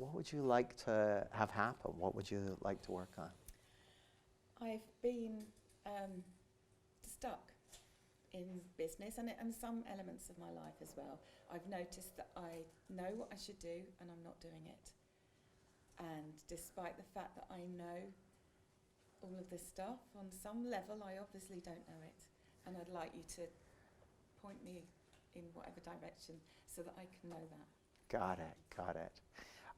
what would you like to have happen? What would you like to work on? I've been stuck in business and some elements of my life as well. I've noticed that I know what I should do and I'm not doing it. And despite the fact that I know all of this stuff, on some level I obviously don't know it. And I'd like you to point me in whatever direction so that I can know that. Got it.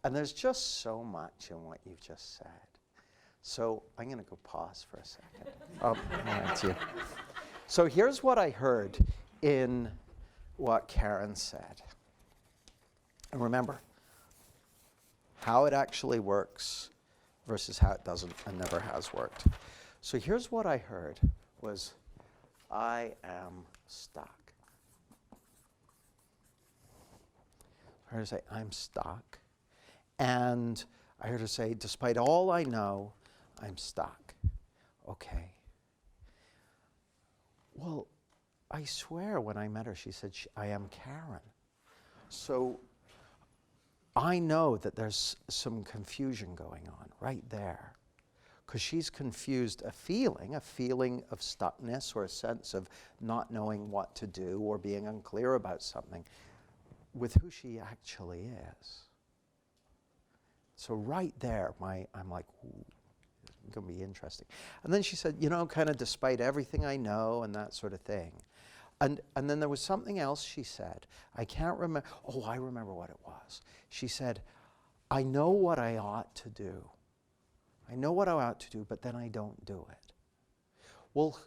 And there's just so much in what you've just said. So I'm going to go pause for a second. That's you. So here's what I heard in what Karen said. And remember, how it actually works versus how it doesn't and never has worked. So here's what I heard was, I am stuck. I heard her say, I'm stuck. And I heard her say, despite all I know, I'm stuck. Okay. Well, I swear when I met her, she said, I am Karen. So I know that there's some confusion going on right there. Because she's confused a feeling of stuckness or a sense of not knowing what to do or being unclear about something with who she actually is. So right there, I'm like, ooh, it's going to be interesting. And then she said, kind of despite everything I know and that sort of thing. And then there was something else she said. I can't remember. Oh, I remember what it was. She said, I know what I ought to do. I know what I ought to do, but then I don't do it. Well,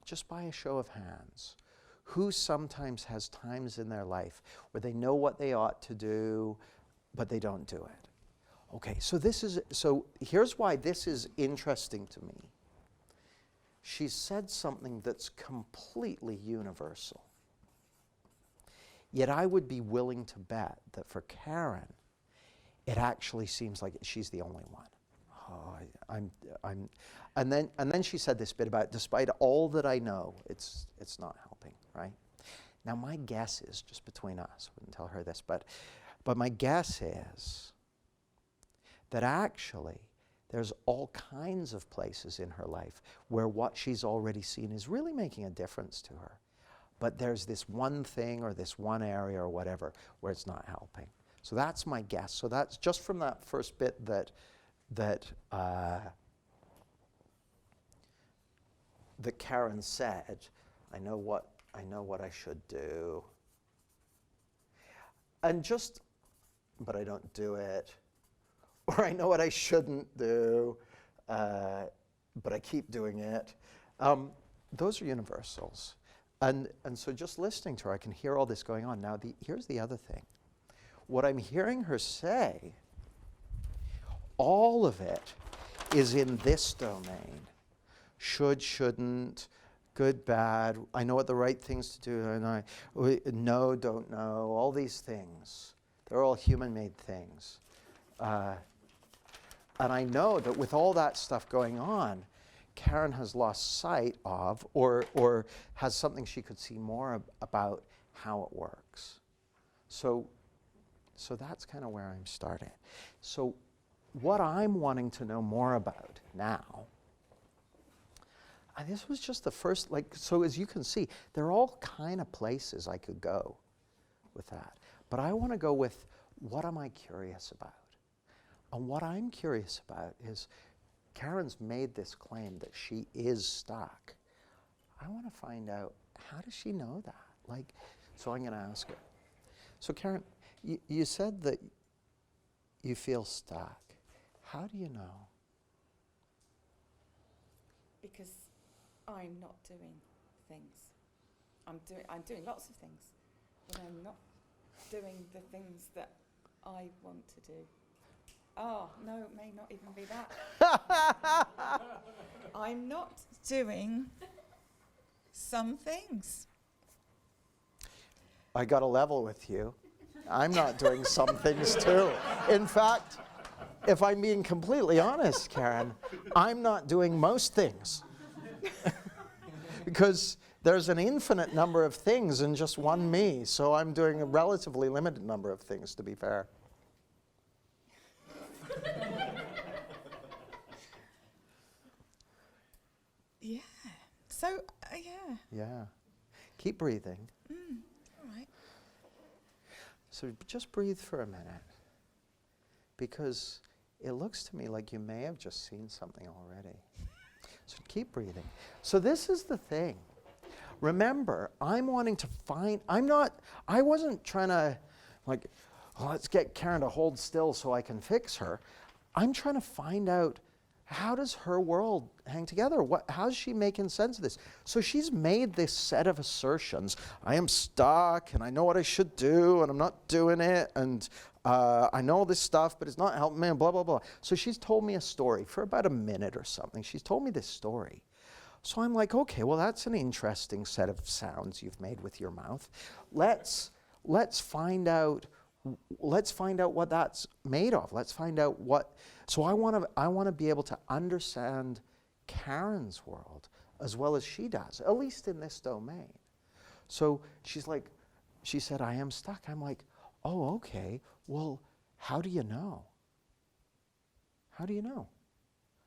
just by a show of hands, who sometimes has times in their life where they know what they ought to do, but they don't do it? Okay, so here's why this is interesting to me. She said something that's completely universal. Yet I would be willing to bet that for Karen, it actually seems like she's the only one. Oh, and then she said this bit about, despite all that I know, it's not helping, right? Now my guess is, just between us, I wouldn't tell her this, but my guess is that actually there's all kinds of places in her life where what she's already seen is really making a difference to her. But there's this one thing or this one area or whatever where it's not helping. So that's my guess. So that's just from that first bit that Karen said, I know what I should do. But I don't do it. Or I know what I shouldn't do, but I keep doing it. Those are universals. And so just listening to her, I can hear all this going on. Now, here's the other thing. What I'm hearing her say, all of it is in this domain. Should, shouldn't, good, bad, I know what the right things to do, and no, don't know, all these things. They're all human-made things. And I know that with all that stuff going on, Karen has lost sight of or has something she could see more about how it works. So that's kind of where I'm starting. So what I'm wanting to know more about now, and this was just the first, so as you can see, there are all kind of places I could go with that. But I want to go with, what am I curious about? And what I'm curious about is, Karen's made this claim that she is stuck. I want to find out, how does she know that? So I'm going to ask her. So Karen, you said that you feel stuck. How do you know? Because I'm not doing things. I'm doing lots of things, but I'm not doing the things that I want to do. Oh, no, it may not even be that. I'm not doing some things. I got a level with you. I'm not doing some things too. In fact, if I'm being completely honest, Karen, I'm not doing most things. Because there's an infinite number of things in just one me, so I'm doing a relatively limited number of things, to be fair. So, yeah. Yeah. Keep breathing. All right. So just breathe for a minute. Because it looks to me like you may have just seen something already. So keep breathing. So this is the thing. Remember, I wasn't trying to, like, let's get Karen to hold still so I can fix her. I'm trying to find out, how does her world hang together? How's she making sense of this? So she's made this set of assertions. I am stuck, and I know what I should do, and I'm not doing it, and I know this stuff, but it's not helping me, and blah, blah, blah. So she's told me a story for about a minute or something. She's told me this story. So I'm like, okay, well, that's an interesting set of sounds you've made with your mouth. Let's find out what that's made of. Let's find out what. So I want to be able to understand Karen's world as well as she does, at least in this domain. So she said, I am stuck. I'm like, oh, okay. Well, how do you know? How do you know?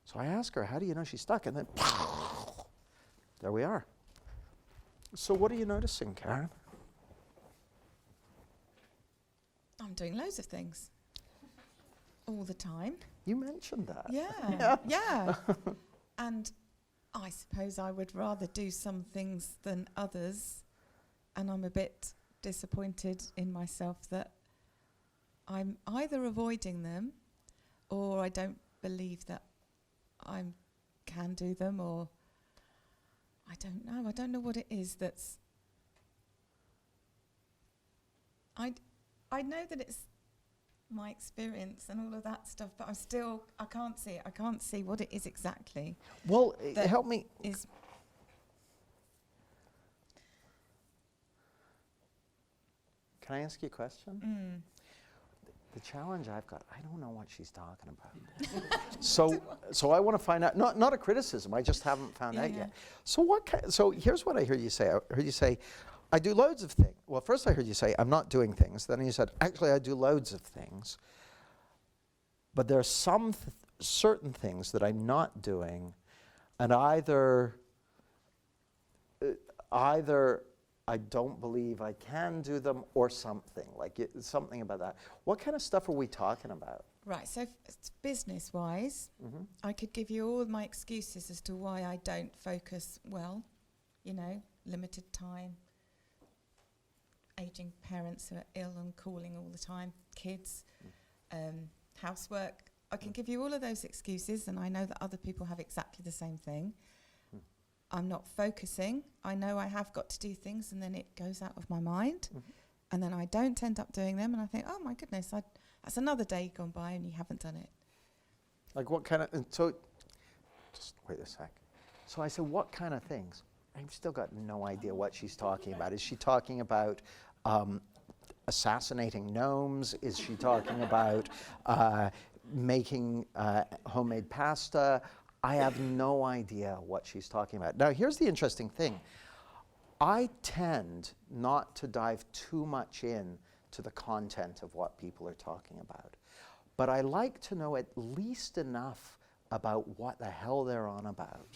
So I ask her, how do you know she's stuck? And then, there we are. So what are you noticing, Karen? I'm doing loads of things. All the time. You mentioned that. Yeah. And I suppose I would rather do some things than others. And I'm a bit disappointed in myself that I'm either avoiding them or I don't believe that I can do them, or I don't know. I don't know what it is that's... I know that it's my experience and all of that stuff, but I can't see it. I can't see what it is exactly. Well, help me. Can I ask you a question? The challenge I've got, I don't know what she's talking about. so I want to find out, not a criticism, I just haven't found out yet. So here's what I heard you say. I heard you say, I do loads of things. Well, first I heard you say, I'm not doing things. Then you said, actually, I do loads of things. But there are some certain things that I'm not doing, and either I don't believe I can do them, or something, something about that. What kind of stuff are we talking about? Right, so business-wise, I could give you all my excuses as to why I don't focus well. You know, limited time, aging parents who are ill and calling all the time, kids, housework. I can give you all of those excuses, and I know that other people have exactly the same thing. I'm not focusing. I know I have got to do things, and then it goes out of my mind, and then I don't end up doing them, and I think, oh my goodness, that's another day gone by and you haven't done it. Like what kind of, so, just wait a sec. So I said, what kind of things? I've still got no idea what she's talking about. Is she talking about assassinating gnomes? Is she talking about making homemade pasta? I have no idea what she's talking about. Now, here's the interesting thing. I tend not to dive too much in to the content of what people are talking about. But I like to know at least enough about what the hell they're on about,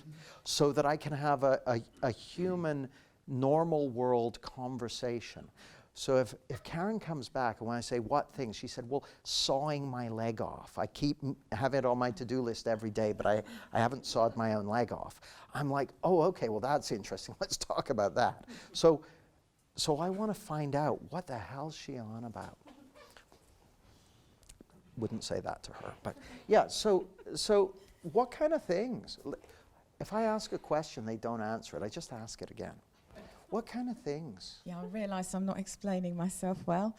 so that I can have a human, normal world conversation. So if Karen comes back, and when I say, what things? She said, well, sawing my leg off. I keep having it on my to-do list every day, but I haven't sawed my own leg off. I'm like, oh, okay, well, that's interesting. Let's talk about that. So I want to find out, what the hell's she on about? Wouldn't say that to her, but yeah, so what kind of things? If I ask a question, they don't answer it, I just ask it again. What kind of things? Yeah, I realise I'm not explaining myself well.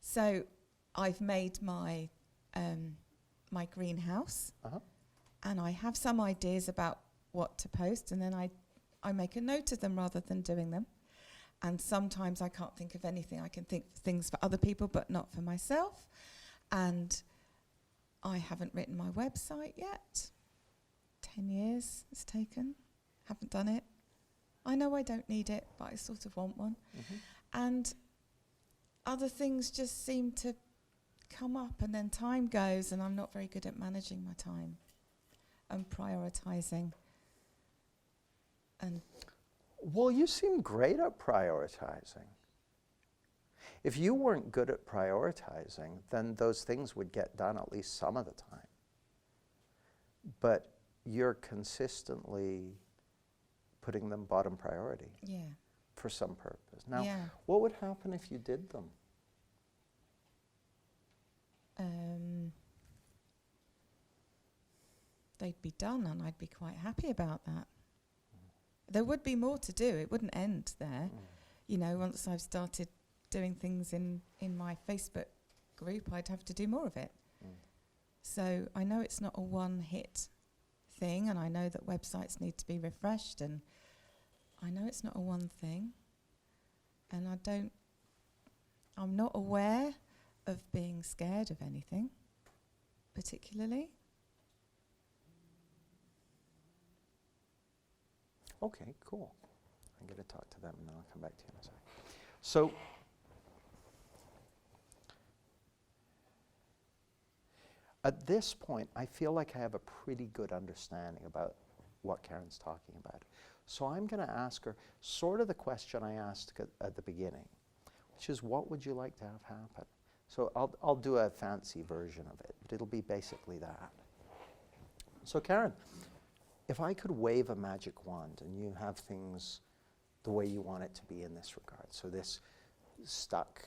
So I've made my my greenhouse, and I have some ideas about what to post, and then I make a note of them rather than doing them. And sometimes I can't think of anything. I can think of things for other people, but not for myself. And I haven't written my website yet. 10 years it's taken. Haven't done it. I know I don't need it, but I sort of want one. And other things just seem to come up, and then time goes, and I'm not very good at managing my time and prioritising. And Well, you seem great at prioritizing. If you weren't good at prioritizing, then those things would get done at least some of the time. But you're consistently putting them bottom priority yeah, for some purpose. Now, yeah. what would happen if you did them? They'd be done, and I'd be quite happy about that. There would be more to do. It wouldn't end there. You know, once I've started doing things in my Facebook group, I'd have to do more of it. So I know it's not a one-hit thing, and I know that websites need to be refreshed, and I know it's not a one thing. And I'm not aware of being scared of anything, particularly. Okay, cool. I'm going to talk to them and then I'll come back to you in a second. So, at this point, I feel like I have a pretty good understanding about what Karen's talking about. So I'm going to ask her sort of the question I asked at the beginning, which is, what would you like to have happen? So I'll do a fancy version of it, but it'll be basically that. So Karen, if I could wave a magic wand and you have things the way you want it to be in this regard, so this stuck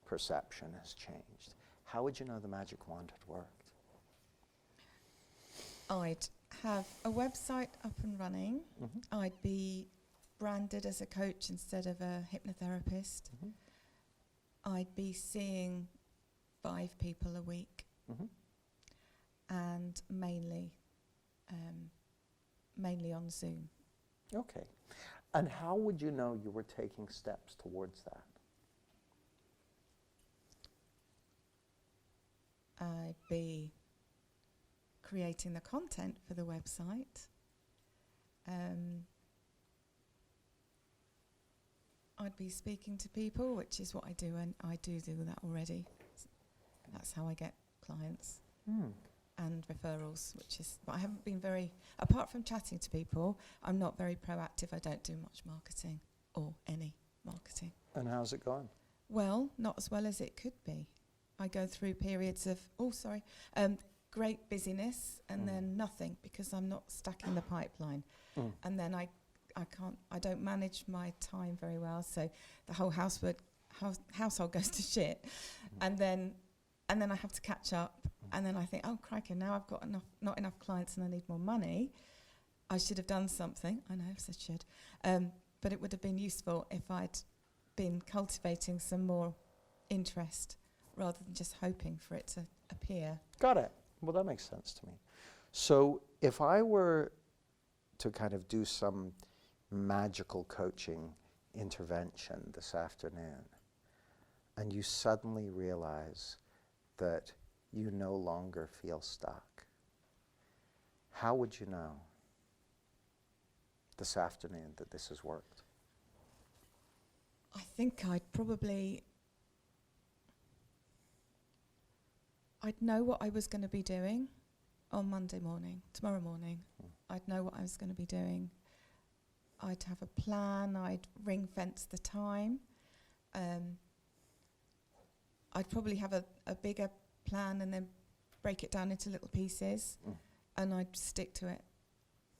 perception has changed, how would you know the magic wand had worked? I'd have a website up and running. I'd be branded as a coach instead of a hypnotherapist. I'd be seeing 5 people a week, and mainly on Zoom. Okay. And how would you know you were taking steps towards that? I'd be creating the content for the website. I'd be speaking to people, which is what I do, and I do that already. That's how I get clients and referrals, but I haven't been apart from chatting to people, I'm not very proactive. I don't do much marketing or any marketing. And how's it going? Well, not as well as it could be. I go through periods of, great busyness and then nothing, because I'm not stacking the pipeline. And then I don't manage my time very well, so the whole household goes to shit. And then I have to catch up, and then I think, oh crikey, now I've got not enough clients and I need more money. I should have done something. I know, I said should. But it would have been useful if I'd been cultivating some more interest rather than just hoping for it to appear. Got it. Well, that makes sense to me. So if I were to kind of do some magical coaching intervention this afternoon, and you suddenly realize that you no longer feel stuck, how would you know this afternoon that this has worked? I think I'd know what I was going to be doing on tomorrow morning. I'd know what I was going to be doing. I'd have a plan. I'd ring fence the time. I'd probably have a bigger plan and then break it down into little pieces, and I'd stick to it.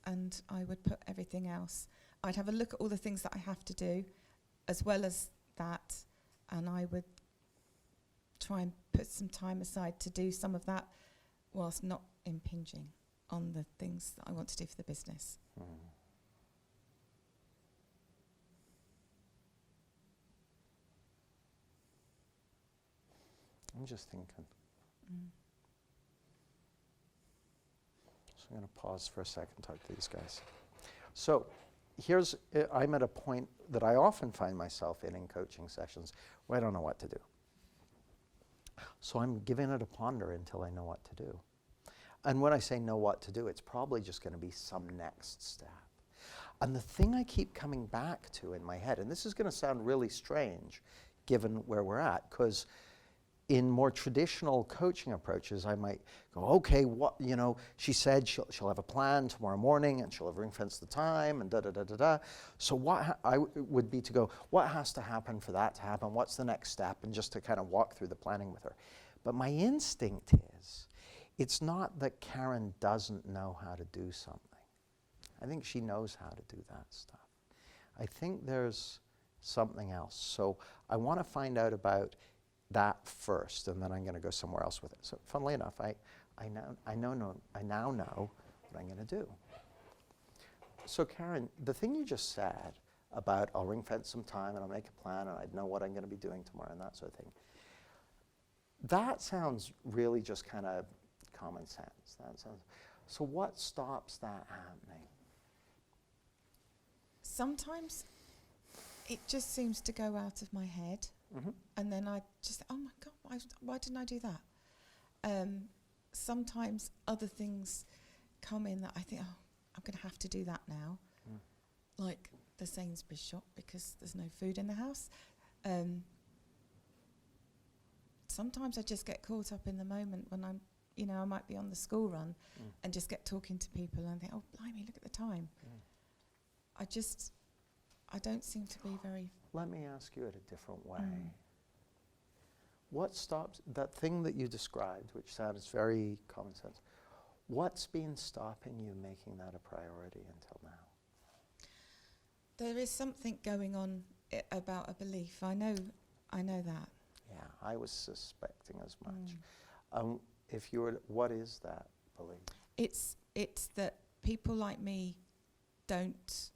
And I would put everything else. I'd have a look at all the things that I have to do, as well as that, and I would try and put some time aside to do some of that whilst not impinging on the things that I want to do for the business. I'm just thinking. So I'm going to pause for a second, talk to these guys. So I'm at a point that I often find myself in coaching sessions where I don't know what to do. So I'm giving it a ponder until I know what to do. And when I say know what to do, it's probably just going to be some next step. And the thing I keep coming back to in my head, and this is going to sound really strange given where we're at, because in more traditional coaching approaches, I might go, okay, what, she said she'll have a plan tomorrow morning and she'll have ring-fenced the time and da-da-da-da-da. So would be to go, what has to happen for that to happen? What's the next step? And just to kind of walk through the planning with her. But my instinct is, it's not that Karen doesn't know how to do something. I think she knows how to do that stuff. I think there's something else. So I want to find out about that first, and then I'm going to go somewhere else with it. So funnily enough, I now know what I'm going to do. So Karen, the thing you just said about I'll ring fence some time and I'll make a plan and I know what I'm going to be doing tomorrow and that sort of thing, that sounds really just kind of common sense. So what stops that happening? Sometimes it just seems to go out of my head. Mm-hmm. And then I just, oh my God, why didn't I do that? Sometimes other things come in that I think, oh, I'm going to have to do that now. Like the Sainsbury's shop because there's no food in the house. Sometimes I just get caught up in the moment when I'm, I might be on the school run and just get talking to people and think, oh, blimey, look at the time. I don't seem to be very... Let me ask you it a different way. What stops that thing that you described, which sounds very common sense, what's been stopping you making that a priority until now? There is something going on about a belief. I know that. Yeah, I was suspecting as much. What is that belief? It's that people like me don't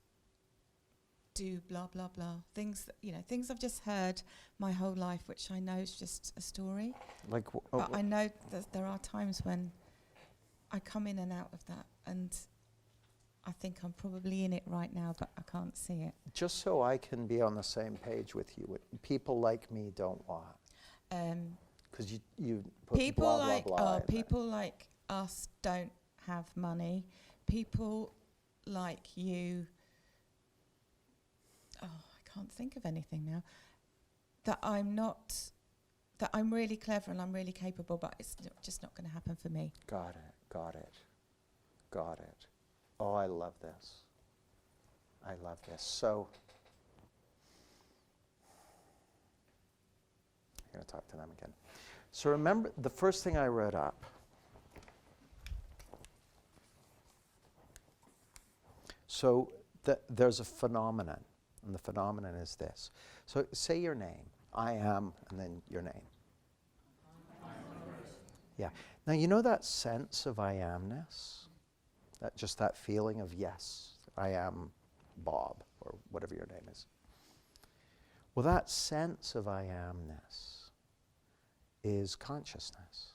do blah blah blah things that, things I've just heard my whole life, which I know is just a story. But I know that there are times when I come in and out of that, and I think I'm probably in it right now, but I can't see it. Just so I can be on the same page with you, people like me don't what? Because you put people blah, like blah, blah. People like us don't have money. People like you. Oh, I can't think of anything now. That I'm really clever and I'm really capable, but it's just not going to happen for me. Got it. Oh, I love this. So, I'm going to talk to them again. So remember, the first thing I wrote up, so there's a phenomenon, and the phenomenon is this. So say your name. I am, and then your name. Yeah. Now, you know that sense of I amness? That feeling of, yes, I am Bob, or whatever your name is. Well, that sense of I amness is consciousness.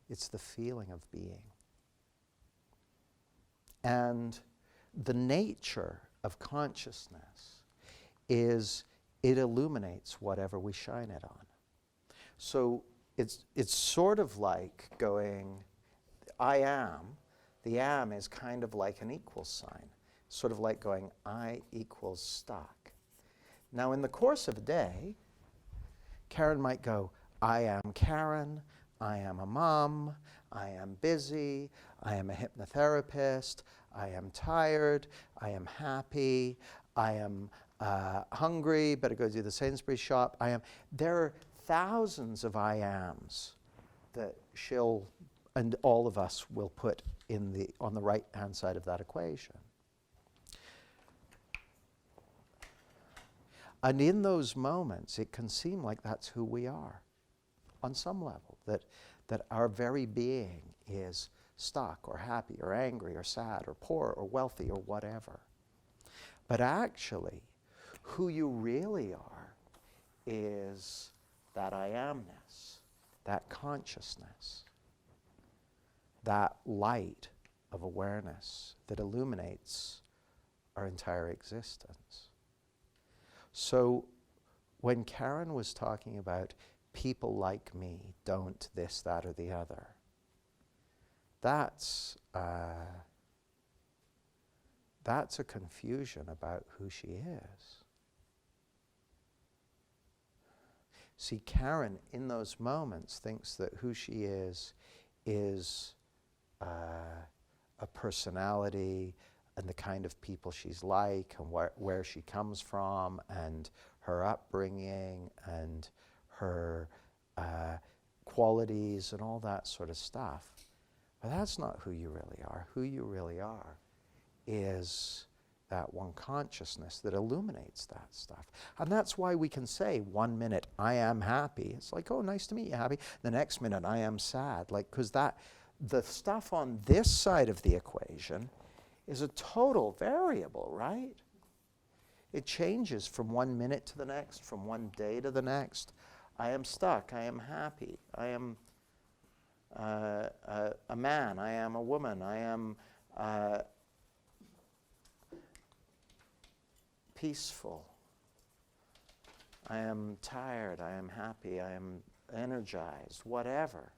It's the feeling of being. And the nature of consciousness is it illuminates whatever we shine it on. So it's sort of like going, I am. The am is kind of like an equal sign, sort of like going, I equals stuck. Now, in the course of a day, Karen might go, I am Karen, I am a mom, I am busy, I am a hypnotherapist, I am tired, I am happy, I am hungry, better go do the Sainsbury's shop. There are thousands of I ams that she'll, and all of us will put on the right-hand side of that equation. And in those moments, it can seem like that's who we are, on some level, that our very being is stuck or happy or angry or sad or poor or wealthy or whatever. But actually, who you really are is that I amness, that consciousness, that light of awareness that illuminates our entire existence. So when Karen was talking about people like me don't this, that, or the other, that's a confusion about who she is. See, Karen, in those moments, thinks that who she is a personality and the kind of people she's like and where she comes from and her upbringing and her qualities and all that sort of stuff. But that's not who you really are. Who you really are is that one consciousness that illuminates that stuff. And that's why we can say 1 minute, I am happy. It's like, oh, nice to meet you, happy. The next minute, I am sad. Like, because the stuff on this side of the equation is a total variable, right? It changes from 1 minute to the next, from one day to the next. I am stuck, I am happy, I am a man, I am a woman, I am peaceful, I am tired, I am happy, I am energized, whatever.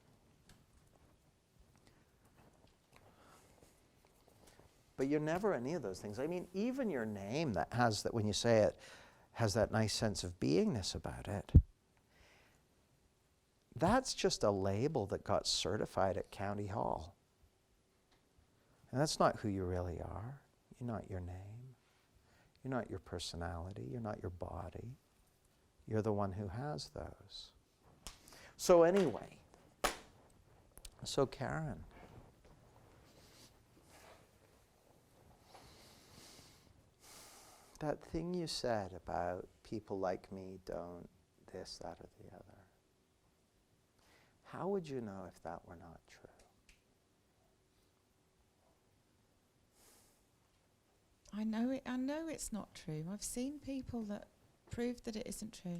But you're never any of those things. I mean, even your name that has that, when you say it, has that nice sense of beingness about it. That's just a label that got certified at County Hall. And that's not who you really are. You're not your name. You're not your personality. You're not your body. You're the one who has those. So anyway, so Karen, that thing you said about people like me don't this, that, or the other, how would you know if that were not true? I know it's not true. I've seen people that prove that it isn't true.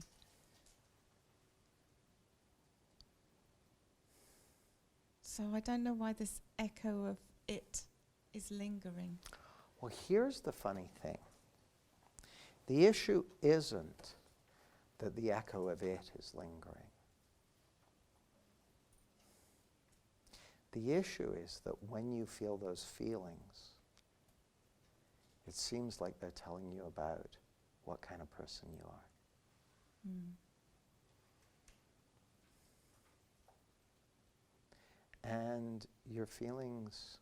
So I don't know why this echo of it is lingering. Well, here's the funny thing. The issue isn't that the echo of it is lingering. The issue is that when you feel those feelings, it seems like they're telling you about what kind of person you are. Mm. And your feelings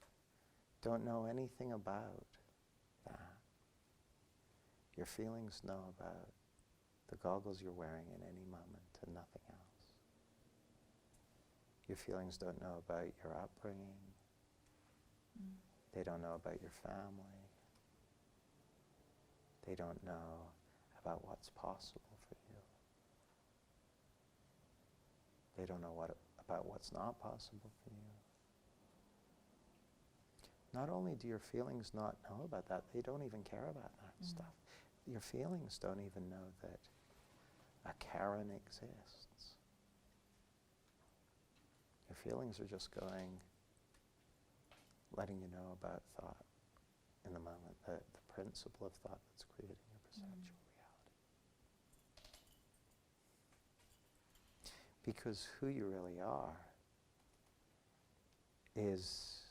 don't know anything about that. Your feelings know about the goggles you're wearing in any moment and nothing else. Your feelings don't know about your upbringing. Mm. They don't know about your family. They don't know about what's possible for you. They don't know about what's not possible for you. Not only do your feelings not know about that, they don't even care about that stuff. Your feelings don't even know that a Karen exists. Your feelings are just going, letting you know about thought in the moment, the principle of thought that's creating your perceptual reality. Because who you really are is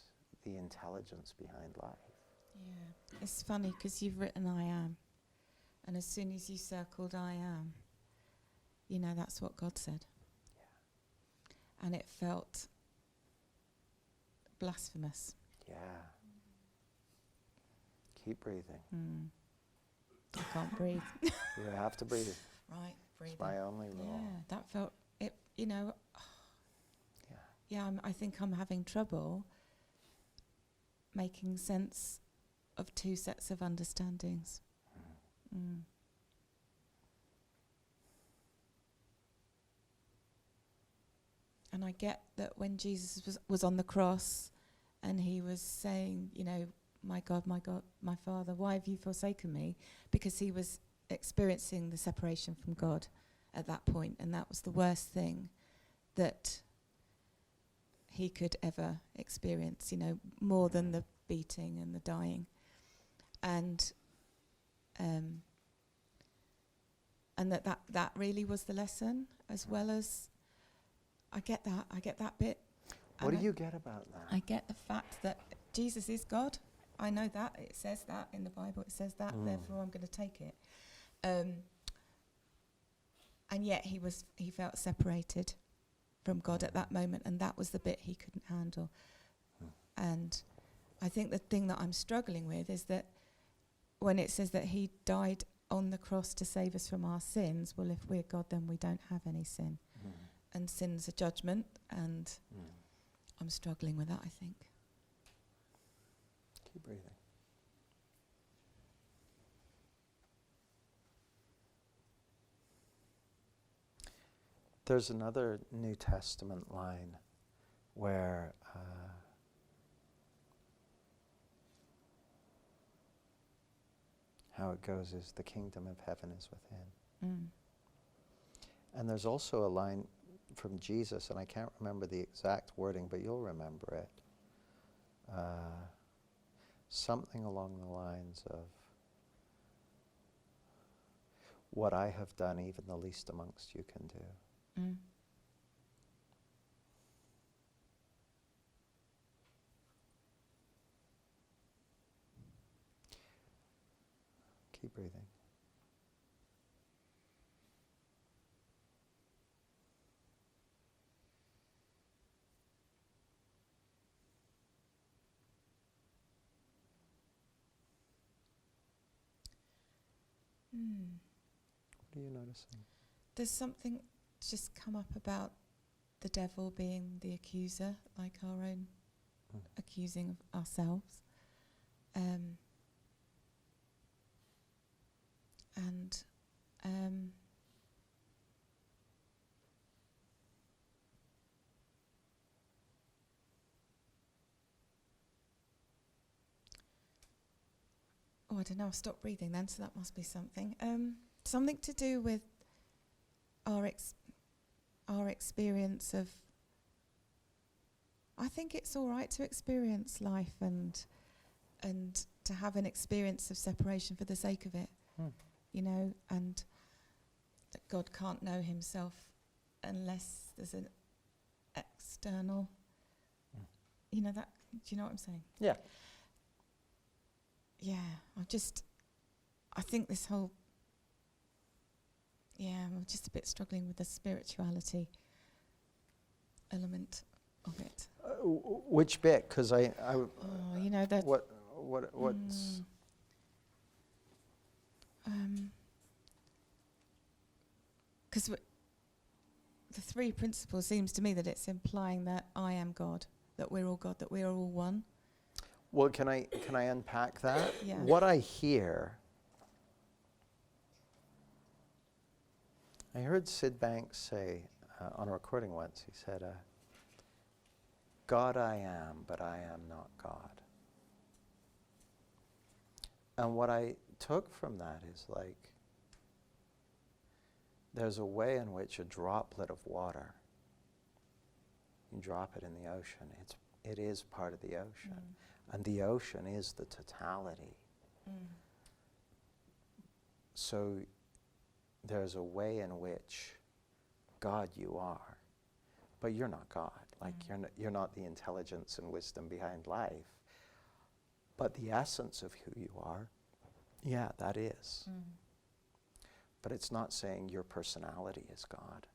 the intelligence behind life. Yeah, it's funny because you've written I am, and as soon as you circled I am, you know, that's what God said. Yeah. And it felt blasphemous. Yeah. Keep breathing. I can't breathe. You have to breathe. Right, breathe. It's my only rule. Yeah, that felt it. You know. Yeah. Yeah, I think I'm having trouble making sense of two sets of understandings. Mm. And I get that when Jesus was on the cross and he was saying, you know, my God, my Father, why have you forsaken me? Because he was experiencing the separation from God at that point, and that was the worst thing that he could ever experience, you know, more than the beating and the dying. And that really was the lesson, as well as I get that bit. What do you get about that? I get the fact that Jesus is God. I know that. It says that in the Bible. It says that, therefore I'm going to take it. And yet he felt separated from God at that moment, and that was the bit he couldn't handle. And I think the thing that I'm struggling with is that when it says that he died on the cross to save us from our sins, well, if we're God, then we don't have any sin. And sin's a judgment, and I'm struggling with that, I think. Keep breathing. There's another New Testament line where how it goes is the kingdom of heaven is within. And there's also a line from Jesus, and I can't remember the exact wording, but you'll remember it. Something along the lines of, what I have done, even the least amongst you can do. Keep breathing. What are you noticing? There's something just come up about the devil being the accuser, like our own accusing of ourselves. I don't know, I'll stop breathing then, so that must be something. Something to do with our experience of, I think it's all right to experience life and to have an experience of separation for the sake of it, you know, and that God can't know himself unless there's an external, you know, that, do you know what I'm saying? Yeah. Yeah, I think this whole, I'm just a bit struggling with the spirituality element of it. Which bit? Because you know that. What's? Because the three principles seems to me that it's implying that I am God, that we're all God, that we are all one. Well, can I unpack that? Yeah. What I hear, I heard Sid Banks say on a recording once, he said, God I am, but I am not God. And what I took from that is like, there's a way in which a droplet of water, you drop it in the ocean, it is part of the ocean. And the ocean is the totality. So there's a way in which God you are, but you're not God. Like you're not the intelligence and wisdom behind life. But the essence of who you are, yeah, that is. But it's not saying your personality is God.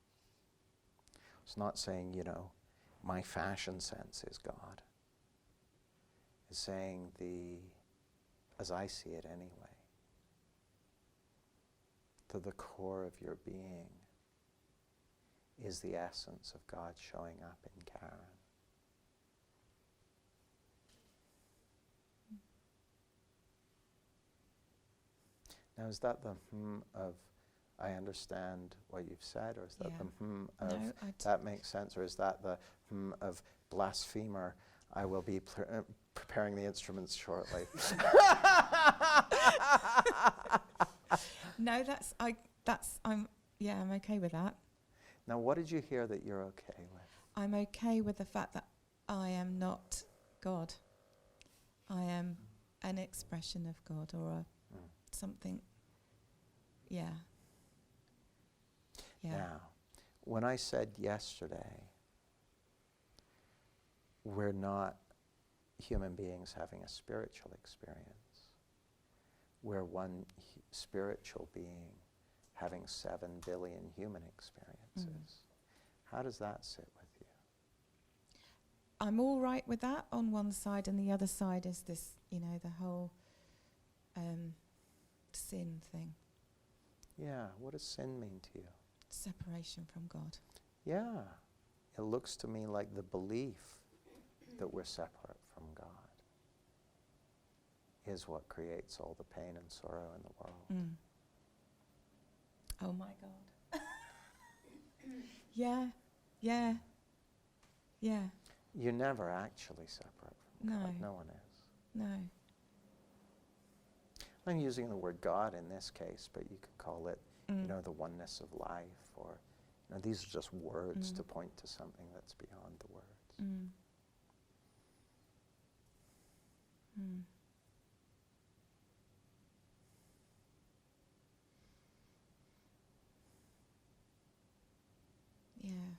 It's not saying, you know, my fashion sense is God. It's saying as I see it anyway, to the core of your being is the essence of God showing up in Karen. Now, is that the of I understand what you've said, or is that the of that makes sense, or is that the of blasphemer, I will be preparing the instruments shortly? No, I'm okay with that. Now, what did you hear that you're okay with? I'm okay with the fact that I am not God. I am an expression of God, or something. Yeah. Now, when I said yesterday, we're not human beings having a spiritual experience. We're one spiritual being having 7 billion human experiences. How does that sit with you? I'm all right with that on one side, and the other side is this, the whole sin thing. Yeah, what does sin mean to you? Separation from God. Yeah, it looks to me like the belief that we're separate from God is what creates all the pain and sorrow in the world. Oh my God. Yeah. You're never actually separate from God. No one is. No. I'm using the word God in this case, but you could call it, the oneness of life, or these are just words to point to something that's beyond the words. Yeah.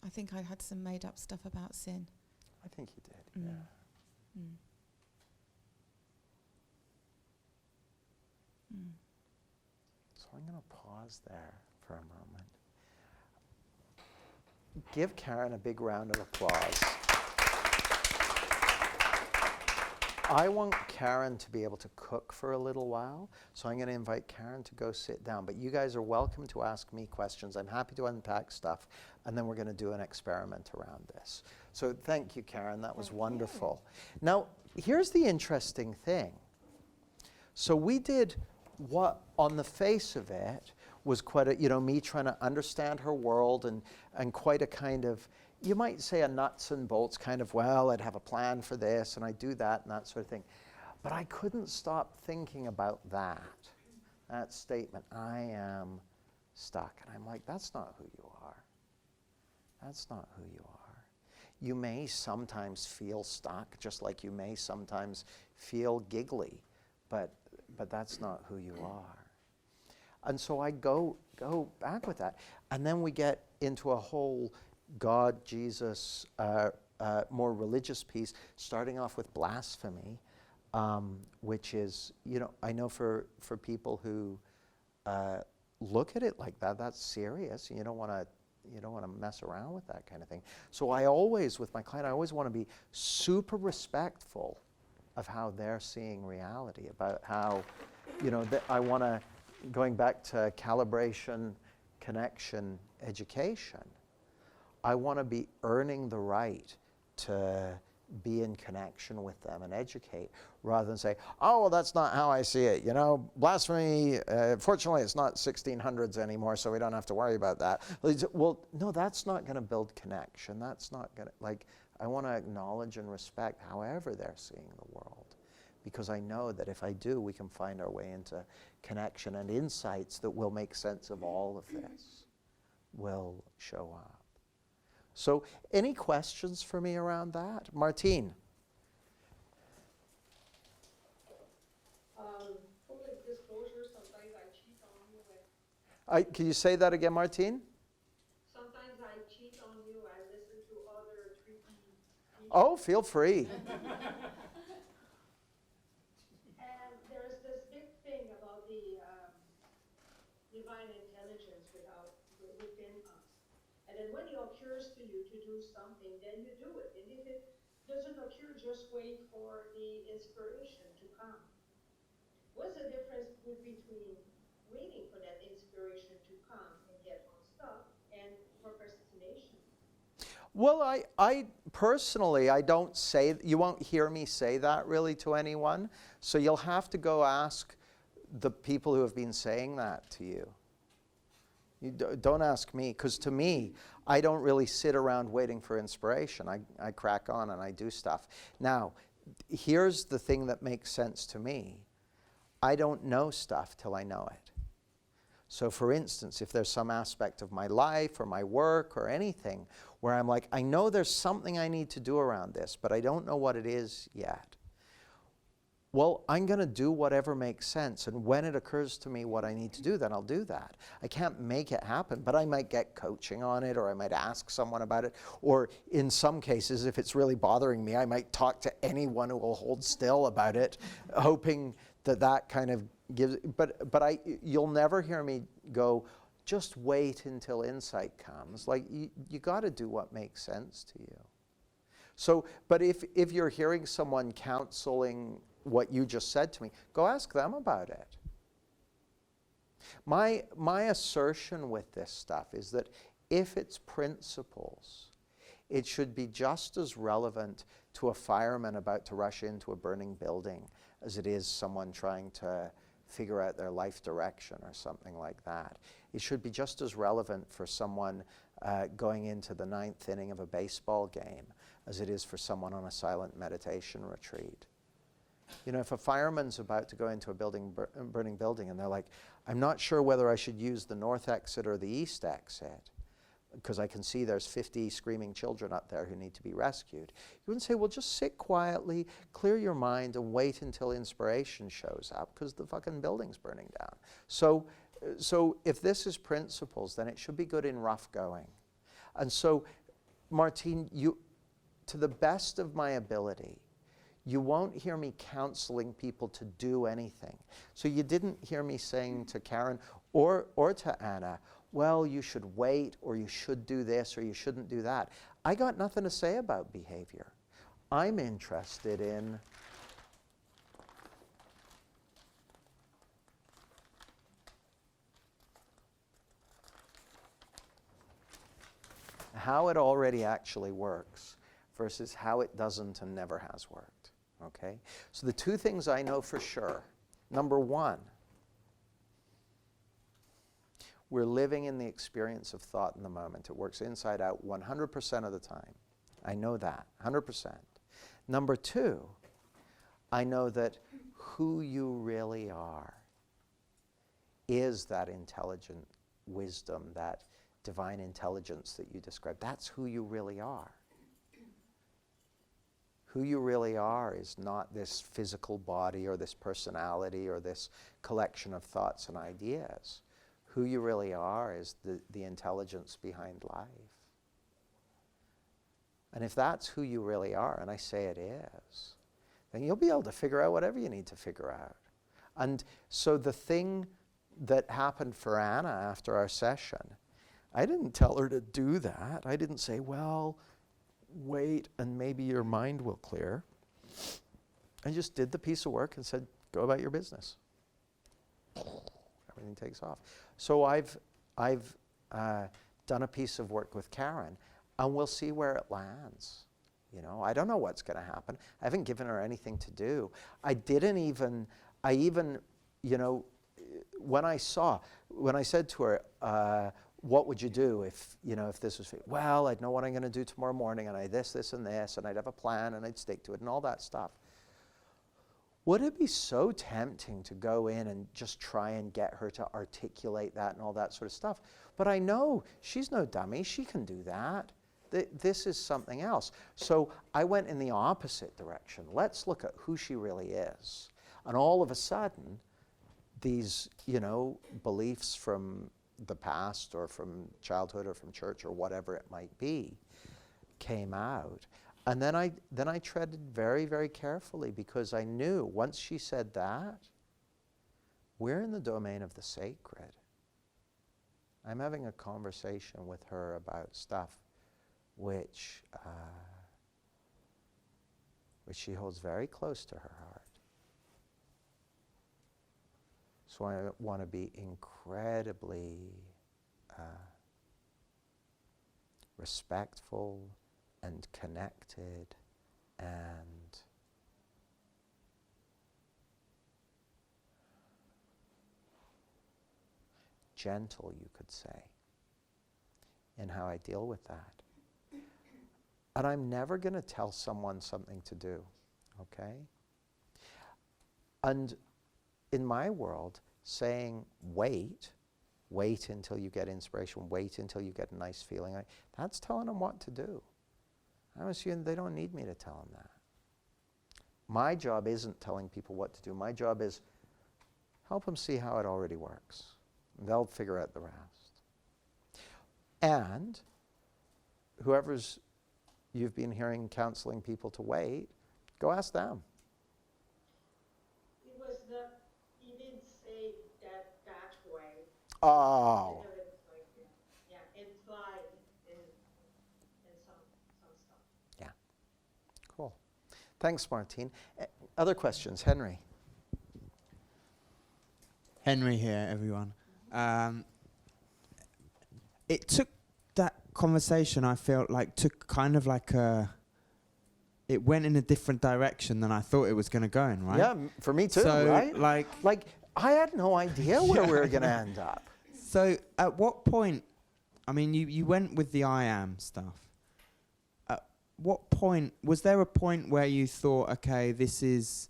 I think I had some made up stuff about sin. I think you did, yeah. So I'm going to pause there for a moment. Give Karen a big round of applause. I want Karen to be able to cook for a little while, so I'm going to invite Karen to go sit down. But you guys are welcome to ask me questions. I'm happy to unpack stuff, and then we're going to do an experiment around this. So thank you, Karen. That was wonderful. Now, here's the interesting thing. So we did what, on the face of it, was quite a, me trying to understand her world and quite a kind of, you might say a nuts and bolts kind of, well, I'd have a plan for this and I do that and that sort of thing. But I couldn't stop thinking about that statement, I am stuck. And I'm like, that's not who you are. That's not who you are. You may sometimes feel stuck, just like you may sometimes feel giggly, but that's not who you are. And so I go back with that. And then we get into a whole God, Jesus, more religious piece, starting off with blasphemy, which is, I know for people who look at it like that, that's serious. You don't want to mess around with that kind of thing. So I always, with my client, I always want to be super respectful of how they're seeing reality, about how, I want to, going back to calibration, connection, education, I want to be earning the right to be in connection with them and educate, rather than say, oh, well, that's not how I see it. Blasphemy, fortunately, it's not 1600s anymore, so we don't have to worry about that. Well, no, that's not going to build connection. That's not going to, I want to acknowledge and respect however they're seeing the world, because I know that if I do, we can find our way into connection, and insights that will make sense of all of this will show up. So any questions for me around that? Martine? Public disclosure, sometimes I cheat on you. Can you say that again, Martine? Sometimes I cheat on you. I listen to other 3D teachers. Oh, feel free. And there's this big thing about the divine intelligence within us. And then when it occurs to you to do something, then you do it. And if it doesn't occur, just wait for the inspiration to come. What's the difference between waiting for that inspiration to come and get unstuck and procrastination? Well, I personally, I don't say, you won't hear me say that really to anyone. So you'll have to go ask the people who have been saying that to you. You don't ask me, because to me, I don't really sit around waiting for inspiration. I crack on and I do stuff. Now, here's the thing that makes sense to me. I don't know stuff till I know it. So for instance, if there's some aspect of my life or my work or anything where I'm like, I know there's something I need to do around this, but I don't know what it is yet. Well, I'm going to do whatever makes sense. And when it occurs to me what I need to do, then I'll do that. I can't make it happen, but I might get coaching on it, or I might ask someone about it. Or in some cases, if it's really bothering me, I might talk to anyone who will hold still about it, hoping that that kind of you'll never hear me go, just wait until insight comes. Like, you got to do what makes sense to you. So, but if you're hearing someone counseling what you just said to me, go ask them about it. My assertion with this stuff is that if it's principles, it should be just as relevant to a fireman about to rush into a burning building as it is someone trying to figure out their life direction or something like that. It should be just as relevant for someone going into the 9th inning of a baseball game as it is for someone on a silent meditation retreat. You know, if a fireman's about to go into a burning building and they're like, I'm not sure whether I should use the north exit or the east exit, because I can see there's 50 screaming children up there who need to be rescued. You wouldn't say, well, just sit quietly, clear your mind, and wait until inspiration shows up, because the fucking building's burning down. So if this is principles, then it should be good in rough going. And so, Martine, to the best of my ability, you won't hear me counseling people to do anything. So you didn't hear me saying to Karen or to Anna, well, you should wait, or you should do this, or you shouldn't do that. I got nothing to say about behavior. I'm interested in how it already actually works versus how it doesn't and never has worked. Okay? So the two things I know for sure. Number one, we're living in the experience of thought in the moment. It works inside out 100% of the time. I know that, 100%. Number two, I know that who you really are is that intelligent wisdom, that divine intelligence that you described. That's who you really are. Who you really are is not this physical body or this personality or this collection of thoughts and ideas. Who you really are is the intelligence behind life. And if that's who you really are, and I say it is, then you'll be able to figure out whatever you need to figure out. And so the thing that happened for Anna after our session, I didn't tell her to do that. I didn't say, well, wait and maybe your mind will clear. I just did the piece of work and said, go about your business. Everything takes off. So I've done a piece of work with Karen, and we'll see where it lands. You know, I don't know what's going to happen. I haven't given her anything to do. I even, you know, when I said to her, what would you do if this was, well, I'd know what I'm going to do tomorrow morning, and I this, and this, and I'd have a plan, and I'd stick to it, and all that stuff. Would it be so tempting to go in and just try and get her to articulate that and all that sort of stuff? But I know she's no dummy. She can do that. This is something else. So I went in the opposite direction. Let's look at who she really is. And all of a sudden, these, beliefs from the past or from childhood or from church or whatever it might be came out. And then I treaded very, very carefully, because I knew once she said that, we're in the domain of the sacred. I'm having a conversation with her about stuff which she holds very close to her heart. So I want to be incredibly respectful and connected and gentle, you could say, in how I deal with that. And I'm never going to tell someone something to do, okay? And in my world, saying wait until you get inspiration, wait until you get a nice feeling, that's telling them what to do. I'm assuming they don't need me to tell them that. My job isn't telling people what to do. My job is help them see how it already works. They'll figure out the rest. And whoever's you've been hearing counseling people to wait, go ask them. It was the events Oh. Think of it as like, implied in some stuff. Yeah. Cool. Thanks, Martine. Other questions? Henry? Henry here, everyone. It took that conversation, I felt like, took kind of like it went in a different direction than I thought it was going to go in, right? Yeah, for me too, So, right? like I had no idea where we were going to end up. So at what point, I mean, you went with the I am stuff. At what point, was there a point where you thought, okay, this is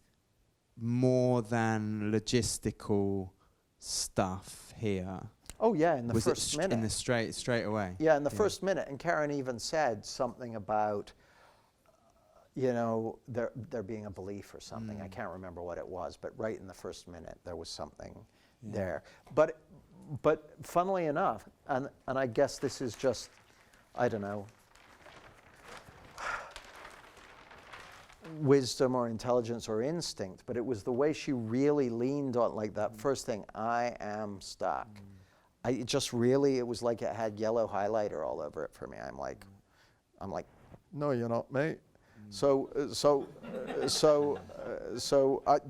more than logistical stuff here? Oh yeah, in the Was first it minute. in the straight away? Yeah, in the first minute. And Karen even said something about, there being a belief or something. I can't remember what it was, but right in the first minute there was something there. But funnily enough, and I guess this is just, I don't know, wisdom or intelligence or instinct, but it was the way she really leaned on, like that first thing, I am stuck. It was like it had yellow highlighter all over it for me. I'm like, no, you're not, mate. So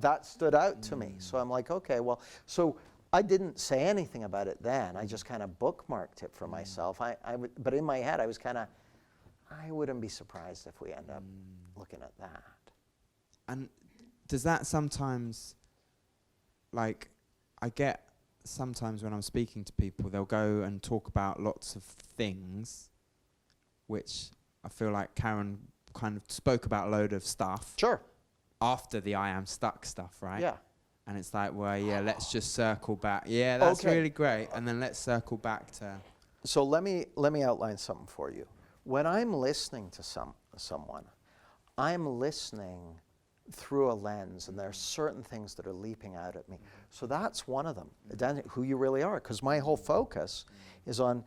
that stood out to me. So I'm like, okay, well, so I didn't say anything about it then. I just kind of bookmarked it for myself. But in my head, I was kind of, I wouldn't be surprised if we end up looking at that. And does that sometimes, like, I get sometimes when I'm speaking to people, they'll go and talk about lots of things, which I feel like Karen kind of spoke about a load of stuff. Sure. After the I am stuck stuff, right? Yeah. And it's like, well, yeah, let's just circle back. Yeah, that's Okay. really great. And then let's circle back to... So let me outline something for you. When I'm listening to someone, I'm listening through a lens, and there are certain things that are leaping out at me. So that's one of them, who you really are, because my whole focus is on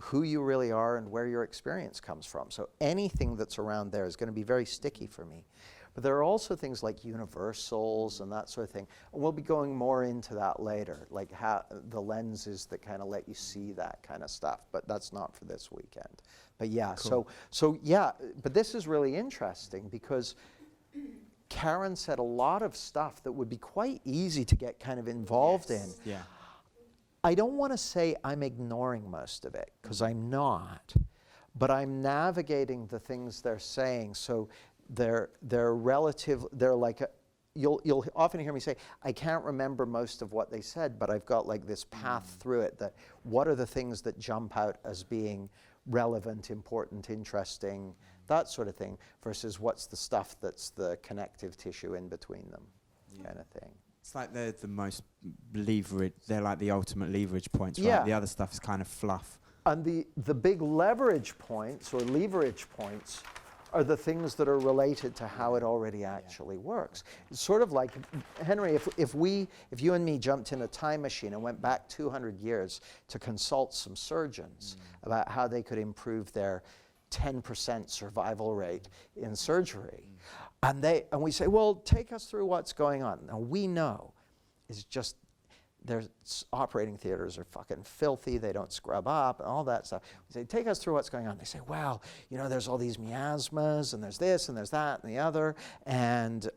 who you really are and where your experience comes from. So anything that's around there is going to be very sticky for me. But there are also things like universals and that sort of thing. And we'll be going more into that later, like how the lenses that kind of let you see that kind of stuff. But that's not for this weekend. But yeah, Cool. so yeah, but this is really interesting because Karen said a lot of stuff that would be quite easy to get kind of involved in. Yeah. I don't want to say I'm ignoring most of it, because I'm not, but I'm navigating the things they're saying. So they're like, you'll often hear me say, I can't remember most of what they said, but I've got like this path through it, that what are the things that jump out as being relevant, important, interesting, that sort of thing, versus what's the stuff that's the connective tissue in between them, kind of thing. It's like they're the most leverage, they're like the ultimate leverage points, right? Yeah. The other stuff is kind of fluff. And the big leverage points or leverage points are the things that are related to how it already actually works. It's sort of like, Henry, if you and me jumped in a time machine and went back 200 years to consult some surgeons about how they could improve their 10% survival rate in surgery, and we say, well, take us through what's going on. Now we know it's just their operating theaters are fucking filthy, they don't scrub up and all that stuff. We say, take us through what's going on. They say, well, there's all these miasmas and there's this and there's that and the other, and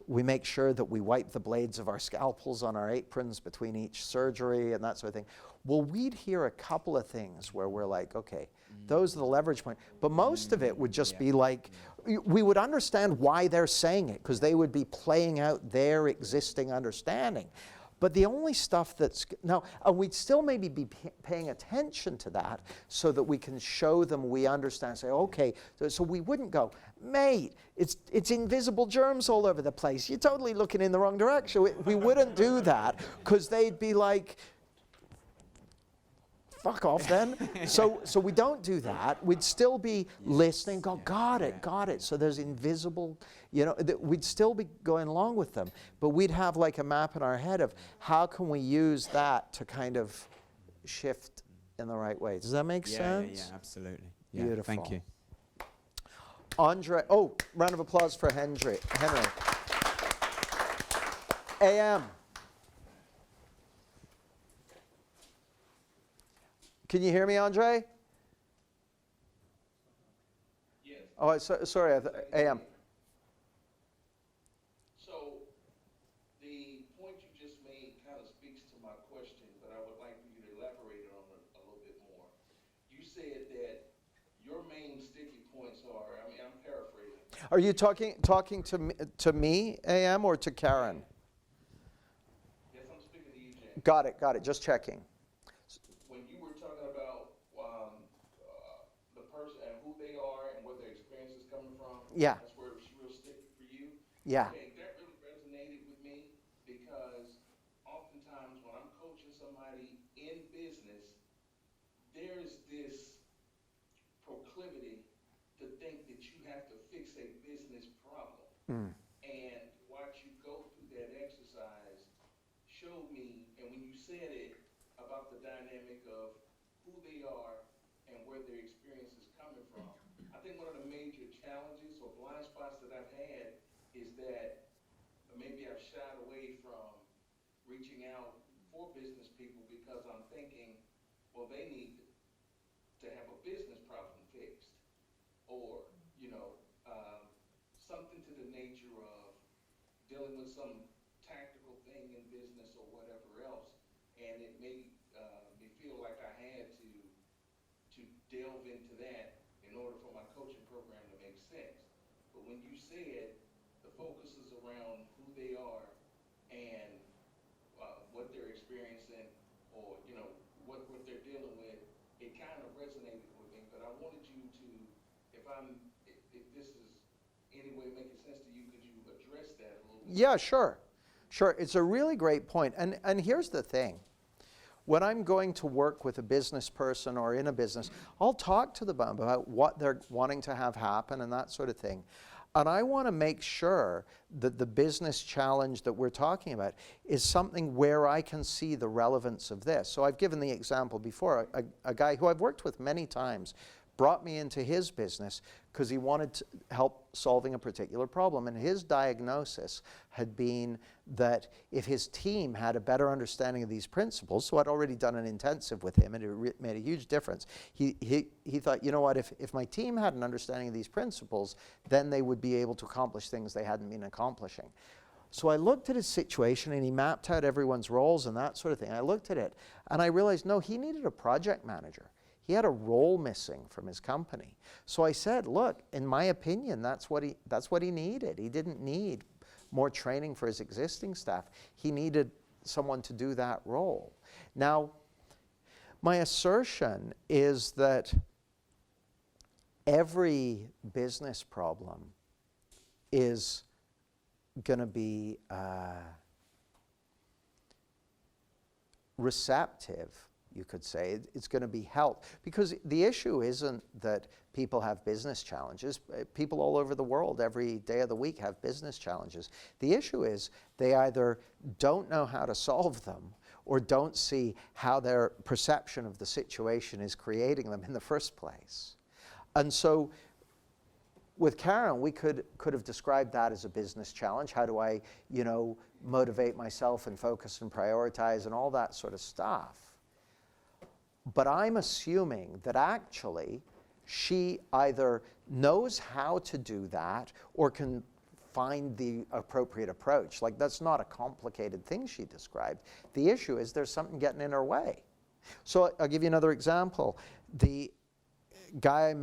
we make sure that we wipe the blades of our scalpels on our aprons between each surgery and that sort of thing. Well, we'd hear a couple of things where we're like, okay, those are the leverage points. But most of it would just be like, we would understand why they're saying it, because they would be playing out their existing understanding. But the only stuff that's, now, and we'd still maybe be paying attention to that so that we can show them we understand, say, okay, so we wouldn't go, mate, it's invisible germs all over the place. You're totally looking in the wrong direction. We wouldn't do that, because they'd be like, fuck off then. So we don't do that. We'd still be listening, go, got it. So there's invisible, we'd still be going along with them. But we'd have like a map in our head of how can we use that to kind of shift in the right way. Does that make sense? Yeah, absolutely. Yeah, Beautiful. thank you. Andre, round of applause for Henry. AM. Can you hear me, Andre? Yes. Oh, sorry, AM. So the point you just made kind of speaks to my question, but I would like for you to elaborate on it a little bit more. You said that your main sticky points are, I mean, I'm paraphrasing. Are you talking to me, AM, or to Karen? Yes, I'm speaking to you, James. Got it. Just checking. When you were talking about the person and who they are and where their experience is coming from, Yeah. that's where it's real sticky for you. Yeah. Okay, that really resonated with me because oftentimes when I'm coaching somebody in business, there's this proclivity to think that you have to fix a business problem. Mm. And to watch you go through that exercise showed me, and when you said it about the dynamic of who they are and where their experience is coming from, I think one of the major challenges or blind spots that I've had is that maybe I've shied away from reaching out for business people because I'm thinking, well, they need to have a business problem fixed, or something to the nature of dealing with some tactical thing in business or whatever else, and it made me feel like I had to delve into that in order for my coaching program to make sense. But when you said the focus is around who they are and what they're experiencing, or what they're dealing with, it kind of resonated with me. But I wanted you to, if this is any way making sense to you, could you address that a little bit? Yeah, sure. It's a really great point. And here's the thing. When I'm going to work with a business person or in a business, I'll talk to them about what they're wanting to have happen and that sort of thing. And I want to make sure that the business challenge that we're talking about is something where I can see the relevance of this. So I've given the example before. A guy who I've worked with many times brought me into his business because he wanted to help solving a particular problem. And his diagnosis had been that if his team had a better understanding of these principles, so I'd already done an intensive with him and it made a huge difference. He thought, you know what, if my team had an understanding of these principles, then they would be able to accomplish things they hadn't been accomplishing. So I looked at his situation and he mapped out everyone's roles and that sort of thing. I looked at it and I realized, no, he needed a project manager. He had a role missing from his company. So I said, look, in my opinion, that's what he needed. He didn't need more training for his existing staff. He needed someone to do that role. Now, my assertion is that every business problem is going to be receptive, you could say. It's going to be helped. Because the issue isn't that people have business challenges. People all over the world every day of the week have business challenges. The issue is they either don't know how to solve them or don't see how their perception of the situation is creating them in the first place. And so with Karen, we could have described that as a business challenge. How do I, motivate myself and focus and prioritize and all that sort of stuff? But I'm assuming that actually she either knows how to do that or can find the appropriate approach. Like, that's not a complicated thing she described. The issue is there's something getting in her way. So I'll give you another example. The guy,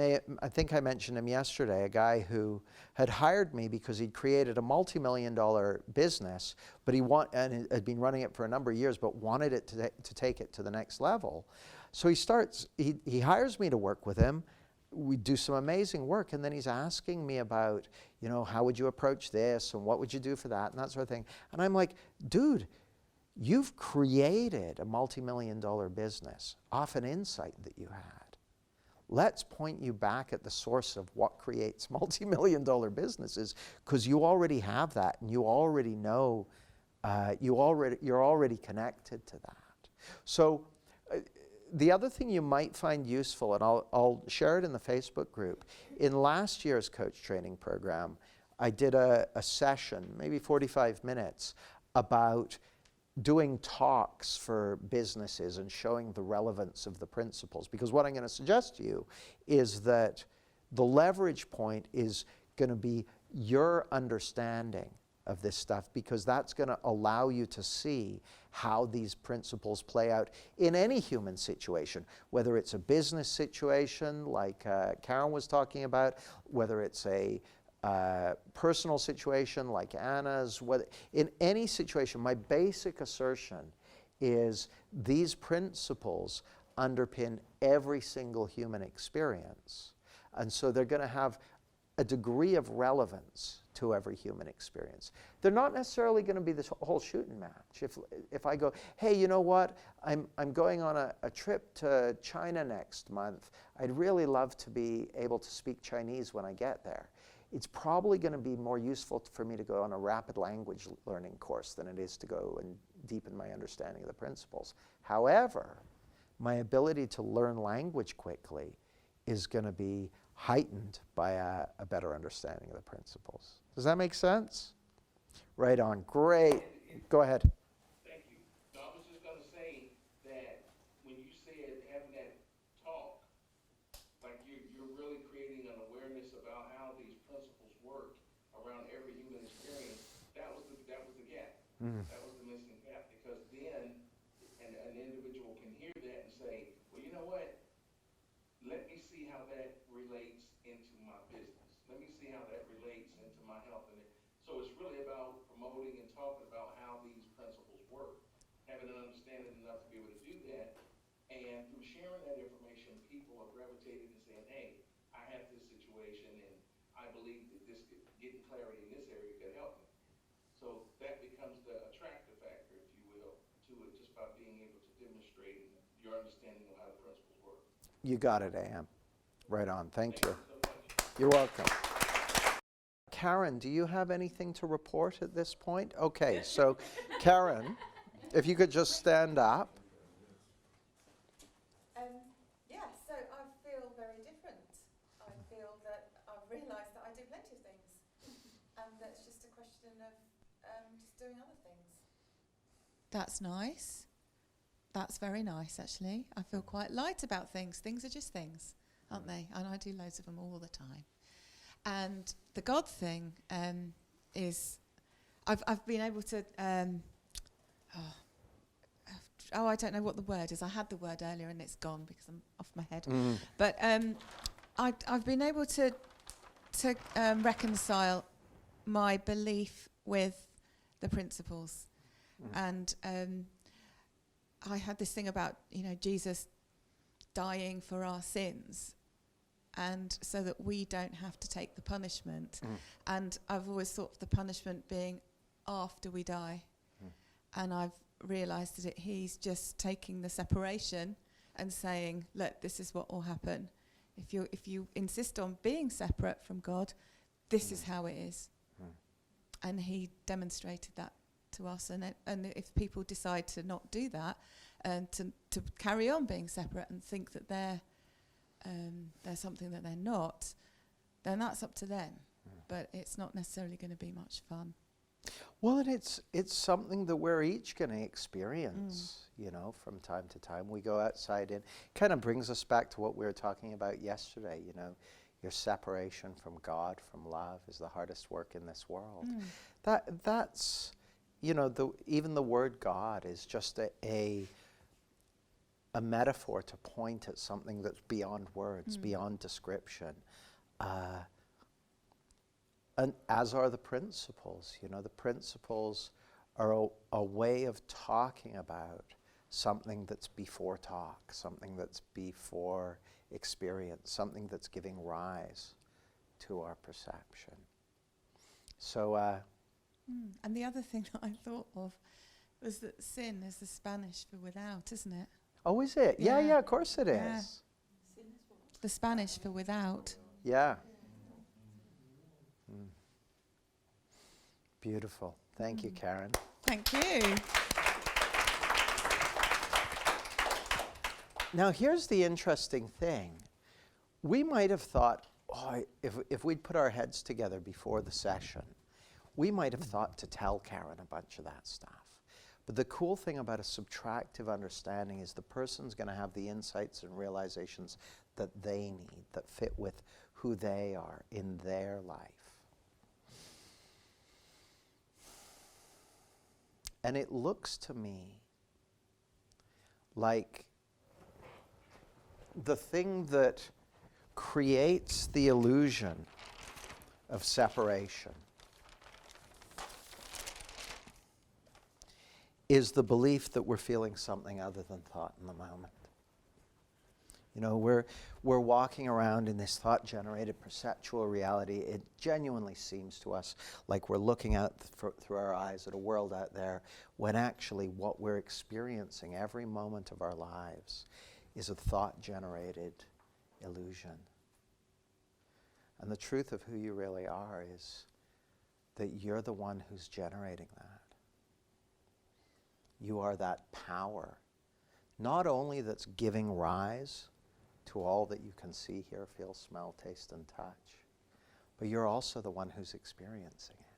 I think I mentioned him yesterday, a guy who had hired me because he'd created a multi-million-dollar business, but and had been running it for a number of years, but wanted it to take it to the next level. So he hires me to work with him. We do some amazing work, and then he's asking me about, how would you approach this, and what would you do for that, and that sort of thing. And I'm like, dude, you've created a multi-million-dollar business off an insight that you had. Let's point you back at the source of what creates multi-million-dollar businesses, because you already have that, and you already know, you're already connected to that. So the other thing you might find useful, and I'll share it in the Facebook group, in last year's coach training program, I did a session, maybe 45 minutes, about doing talks for businesses and showing the relevance of the principles. Because what I'm going to suggest to you is that the leverage point is going to be your understanding of this stuff, because that's going to allow you to see how these principles play out in any human situation, whether it's a business situation like Karen was talking about, whether it's a personal situation like Anna's, whether, in any situation. My basic assertion is these principles underpin every single human experience, and so they're going to have a degree of relevance to every human experience. They're not necessarily going to be this whole shooting match. If I go, hey, you know what, I'm going on a trip to China next month. I'd really love to be able to speak Chinese when I get there. It's probably going to be more useful for me to go on a rapid language learning course than it is to go and deepen my understanding of the principles. However, my ability to learn language quickly is going to be heightened by a better understanding of the principles. Does that make sense? Right on. Great. Go ahead. Thank you. No, I was just going to say that when you said having that talk, like you're really creating an awareness about how these principles work around every human experience. That was the gap. That was the missing gap, because then an individual can hear that and say, well, you know what? Let me see how that relates into my business. Let me see how that relates into my health. And so it's really about promoting and talking about how these principles work, having an understanding enough to be able to do that. And through sharing that information, people are gravitating and saying, hey, I have this situation and I believe that getting clarity in this area could help me. So that becomes the attractive factor, if you will, to it, just by being able to demonstrate your understanding of how the principles work. You got it, AM. Right on. Thank you. So much. You're welcome. Karen, do you have anything to report at this point? Okay, so Karen, if you could just stand up. Yeah, so I feel very different. I feel that I've realised that I do plenty of things, and that's just a question of just doing other things. That's nice. That's very nice, actually. I feel quite light about things. Things are just things, aren't they? And I do loads of them all the time. And the God thing is, I've been able to, I don't know what the word is. I had the word earlier and it's gone because I'm off my head. But I've been able to reconcile my belief with the principles. And I had this thing about, Jesus dying for our sins, and so that we don't have to take the punishment. And I've always thought of the punishment being after we die. And I've realised that he's just taking the separation and saying, look, this is what will happen. If you insist on being separate from God, this is how it is. And he demonstrated that to us. And if people decide to not do that, and to carry on being separate and think that they're something that they're not, then that's up to them. But it's not necessarily going to be much fun. Well, and it's something that we're each going to experience, from time to time. We go outside, and kind of brings us back to what we were talking about yesterday, your separation from God, from love, is the hardest work in this world. That's, even the word God is just a metaphor to point at something that's beyond words, beyond description. And as are the principles. The principles are a way of talking about something that's before talk, something that's before experience, something that's giving rise to our perception. So, and the other thing that I thought of was that sin is the Spanish for without, isn't it? oh, is it? Yeah, Yeah. of course it is. Yeah. The Spanish for without. Yeah. Beautiful. Thank you, Karen. Thank you. Now, here's the interesting thing. We might have thought, if we'd put our heads together before the session, we might have thought to tell Karen a bunch of that stuff. But the cool thing about a subtractive understanding is the person's going to have the insights and realizations that they need, that fit with who they are in their life. And it looks to me like the thing that creates the illusion of separation is the belief that we're feeling something other than thought in the moment. You know, we're walking around in this thought-generated perceptual reality. It genuinely seems to us like we're looking out through our eyes at a world out there, when actually what we're experiencing every moment of our lives is a thought-generated illusion. And the truth of who you really are is that you're the one who's generating that. You are that power, not only that's giving rise to all that you can see, hear, feel, smell, taste, and touch, but you're also the one who's experiencing it.